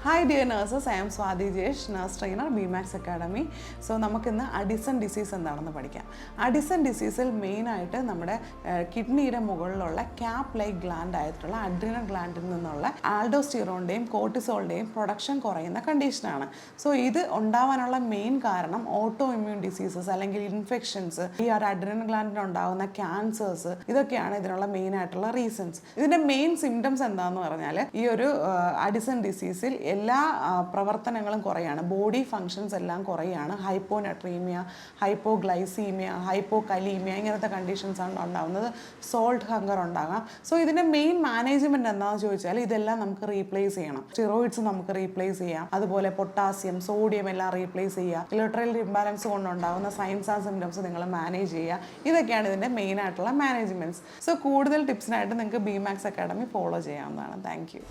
Hi dear nurses, I am Swati Jesh, nurse trainer, BMAX Academy. So നമുക്കിന്ന് Addison disease എന്താണെന്ന് പഠിക്കാം. Addison ഡിസീസിൽ മെയിനായിട്ട് നമ്മുടെ കിഡ്നിയുടെ മുകളിലുള്ള ക്യാപ്പ് ലൈക്ക് ഗ്ലാൻഡ് ആയിട്ടുള്ള അഡ്രിനൽ ഗ്ലാൻഡിൽ നിന്നുള്ള ആൽഡോസ്റ്റിറോണിൻ്റെയും കോർട്ടിസോളിൻ്റെയും പ്രൊഡക്ഷൻ കുറയുന്ന കണ്ടീഷനാണ്. സോ ഇത് ഉണ്ടാവാനുള്ള മെയിൻ കാരണം ഓട്ടോ ഇമ്മ്യൂൺ ഡിസീസസ് അല്ലെങ്കിൽ ഇൻഫെക്ഷൻസ്, ഈ ഒരു അഡ്രിനൽ ഗ്ലാൻഡിന് ഉണ്ടാകുന്ന ക്യാൻസേഴ്സ്, ഇതൊക്കെയാണ് ഇതിനുള്ള മെയിൻ ആയിട്ടുള്ള റീസൺസ്. ഇതിൻ്റെ മെയിൻ സിംറ്റംസ് എന്താണെന്ന് പറഞ്ഞാൽ ഈ ഒരു അഡിസൺ ഡിസീസിൽ എല്ലാ പ്രവർത്തനങ്ങളും കുറയാണ്, ബോഡി ഫങ്ഷൻസ് എല്ലാം കുറയാണ്. ഹൈപ്പോനട്രീമിയ, ഹൈപ്പോഗ്ലൈസീമിയ, ഹൈപ്പോകലീമിയ ഇങ്ങനത്തെ കണ്ടീഷൻസ് ആണ് ഉണ്ടാകുന്നത്. സോൾട്ട് ഹങ്കർ ഉണ്ടാകാം. സോ ഇതിൻ്റെ മെയിൻ മാനേജ്മെൻറ്റ് എന്താണെന്ന് ചോദിച്ചാൽ ഇതെല്ലാം നമുക്ക് റീപ്ലേസ് ചെയ്യണം. സ്റ്റിറോയിഡ്സ് നമുക്ക് റീപ്ലേസ് ചെയ്യാം, അതുപോലെ പൊട്ടാസ്യം, സോഡിയം എല്ലാം റീപ്ലേസ് ചെയ്യുക. ഇലക്ട്രൽ ഇംബാലൻസ് കൊണ്ടുണ്ടാകുന്ന സൈൻസ് ആൻഡ് സിംറ്റംസ് നിങ്ങൾ മാനേജ് ചെയ്യുക. ഇതൊക്കെയാണ് ഇതിൻ്റെ മെയിൻ ആയിട്ടുള്ള മാനേജ്മെൻറ്റ്സ്. സോ കൂടുതൽ ടിപ്സിനായിട്ട് നിങ്ങൾക്ക് BMAX അക്കാഡമി ഫോളോ ചെയ്യാവുന്നതാണ്. Thank you.